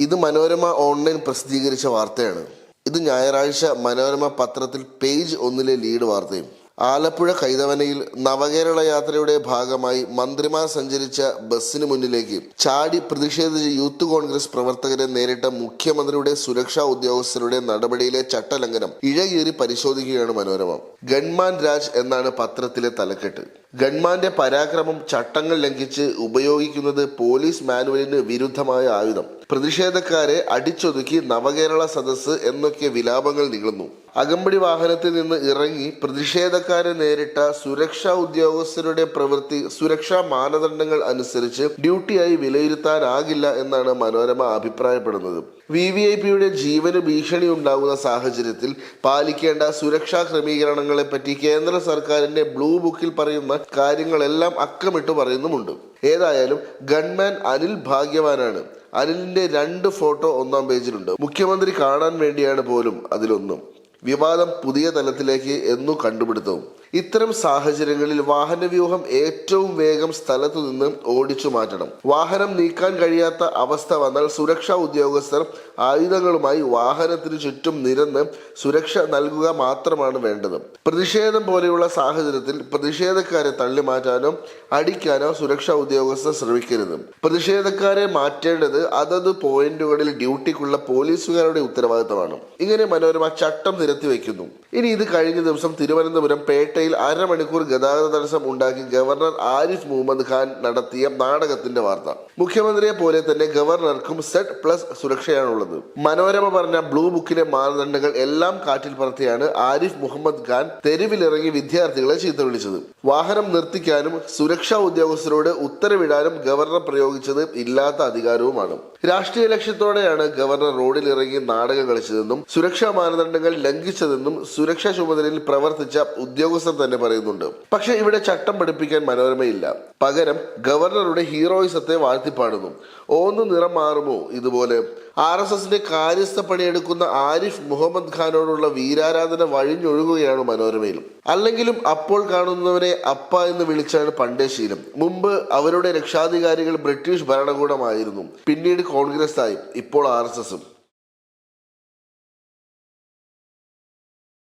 ഇത് മനോരമ ഓൺലൈൻ പ്രസിദ്ധീകരിച്ച വാർത്തയാണ്. ഇത് ഞായറാഴ്ച മനോരമ പത്രത്തിൽ പേജ് 1 ലീഡ് വാർത്തയും. ആലപ്പുഴ കൈതവനയിൽ നവകേരള യാത്രയുടെ ഭാഗമായി മന്ത്രിമാർ സഞ്ചരിച്ച ബസ്സിന് മുന്നിലേക്ക് ചാടി പ്രതിഷേധിച്ച യൂത്ത് കോൺഗ്രസ് പ്രവർത്തകരെ നേരിട്ട മുഖ്യമന്ത്രിയുടെ സുരക്ഷാ ഉദ്യോഗസ്ഥരുടെ നടപടിയിലെ ചട്ടലംഘനം ഇഴകീറി പരിശോധിക്കുകയാണ് മനോരമ. ഗൺമാൻ രാജ് എന്നാണ് പത്രത്തിലെ തലക്കെട്ട്. ഗൺമാന്റെ പരാക്രമം ചട്ടങ്ങൾ ലംഘിച്ച് ഉപയോഗിക്കുന്നത് പോലീസ് മാനുവലിന് വിരുദ്ധമായ ആയുധം, പ്രതിഷേധക്കാരെ അടിച്ചൊതുക്കി നവകേരള സദസ്സ് എന്നൊക്കെ വിലാപങ്ങൾ നീളുന്നു. അകമ്പടി വാഹനത്തിൽ നിന്ന് ഇറങ്ങി പ്രതിഷേധക്കാരെ നേരിട്ട സുരക്ഷാ ഉദ്യോഗസ്ഥരുടെ പ്രവൃത്തി സുരക്ഷാ മാനദണ്ഡങ്ങൾ അനുസരിച്ച് ഡ്യൂട്ടിയായി വിലയിരുത്താനാകില്ല എന്നാണ് മനോരമ അഭിപ്രായപ്പെടുന്നത്. VVIPയുടെ ജീവന് ഭീഷണി ഉണ്ടാകുന്ന സാഹചര്യത്തിൽ പാലിക്കേണ്ട സുരക്ഷാ ക്രമീകരണങ്ങളെപ്പറ്റി കേന്ദ്ര സർക്കാരിന്റെ ബ്ലൂ ബുക്കിൽ പറയുന്ന കാര്യങ്ങളെല്ലാം അക്കമിട്ട് പറയുന്നുമുണ്ട്. ഏതായാലും ഗൺമാൻ അനിൽ ഭാഗ്യവാനാണ്. അനിലിന്റെ 2 ഫോട്ടോ 1-ാം പേജിലുണ്ട്. മുഖ്യമന്ത്രി കാണാൻ വേണ്ടിയാണ് പോലും അതിലൊന്നും. വിവാദം പുതിയ തലത്തിലേക്ക് എന്നു കണ്ടുപിടുത്തവും. ഇത്തരം സാഹചര്യങ്ങളിൽ വാഹനവ്യൂഹം ഏറ്റവും വേഗം സ്ഥലത്തു നിന്ന് ഓടിച്ചു മാറ്റണം. വാഹനം നീക്കാൻ കഴിയാത്ത അവസ്ഥ വന്നാൽ സുരക്ഷാ ഉദ്യോഗസ്ഥർ ആയുധങ്ങളുമായി വാഹനത്തിന് ചുറ്റും നിരന്ന് സുരക്ഷ നൽകുക മാത്രമാണ് വേണ്ടത്. പ്രതിഷേധം പോലെയുള്ള സാഹചര്യത്തിൽ പ്രതിഷേധക്കാരെ തള്ളിമാറ്റാനോ അടിക്കാനോ സുരക്ഷാ ഉദ്യോഗസ്ഥർ ശ്രമിക്കരുത്. പ്രതിഷേധക്കാരെ മാറ്റേണ്ടത് അതത് പോയിന്റുകളിൽ ഡ്യൂട്ടിക്കുള്ള പോലീസുകാരുടെ ഉത്തരവാദിത്തമാണ്. ഇങ്ങനെ മനോരമ ചട്ടം നിരത്തി വയ്ക്കുന്നു. ഇനി ഇത് കഴിഞ്ഞ ദിവസം തിരുവനന്തപുരം പേട്ടയിൽ അരമണിക്കൂർ ഗതാഗത തടസ്സം ഉണ്ടാക്കി ഗവർണർ ആരിഫ് മുഹമ്മദ് ഖാൻ നടത്തിയ നാടകത്തിന്റെ വാർത്ത. മുഖ്യമന്ത്രിയെ പോലെ തന്നെ ഗവർണർക്കും Z+ സുരക്ഷയാണുള്ളത്. മനോരമ പറഞ്ഞ ബ്ലൂ ബുക്കിലെ മാനദണ്ഡങ്ങൾ എല്ലാം കാറ്റിൽ പറത്തിയാണ് ആരിഫ് മുഹമ്മദ് ഖാൻ തെരുവിലിറങ്ങി വിദ്യാർത്ഥികളെ ചീത്ത വിളിച്ചത്. വാഹനം നിർത്തിക്കാനും സുരക്ഷാ ഉദ്യോഗസ്ഥരോട് ഉത്തരവിടാനും ഗവർണർ പ്രയോഗിച്ചത് ഇല്ലാത്ത അധികാരവുമാണ്. രാഷ്ട്രീയ ലക്ഷ്യത്തോടെയാണ് ഗവർണർ റോഡിലിറങ്ങി നാടകം കളിച്ചതെന്നും സുരക്ഷാ മാനദണ്ഡങ്ങൾ ലംഘിച്ചതെന്നും സുരക്ഷാ ചുമതലയിൽ പ്രവർത്തിച്ച ഉദ്യോഗസ്ഥർ തന്നെ പറയുന്നുണ്ട്. പക്ഷെ ഇവിടെ ചട്ടം പഠിപ്പിക്കാൻ മനോരമയില്ല. പകരം ഗവർണറുടെ ഹീറോയിസത്തെ വാഴ്ത്തിപ്പാടുന്നു. ഓന്ന് നിറം മാറുമോ ഇതുപോലെ? RSSന്റെ കാര്യസ്ഥ പണിയെടുക്കുന്ന ആരിഫ് മുഹമ്മദ് ഖാനോടുള്ള വീരാരാധന വഴിഞ്ഞൊഴുകുകയാണ് മനോരമയിലും. അല്ലെങ്കിലും അപ്പോൾ കാണുന്നവരെ അപ്പ എന്ന് വിളിച്ചാണ് പണ്ടേ ശീലം. മുമ്പ് അവരുടെ രക്ഷാധികാരികൾ ബ്രിട്ടീഷ് ഭരണകൂടമായിരുന്നു, പിന്നീട് കോൺഗ്രസ് ആയി, ഇപ്പോൾ RSSും.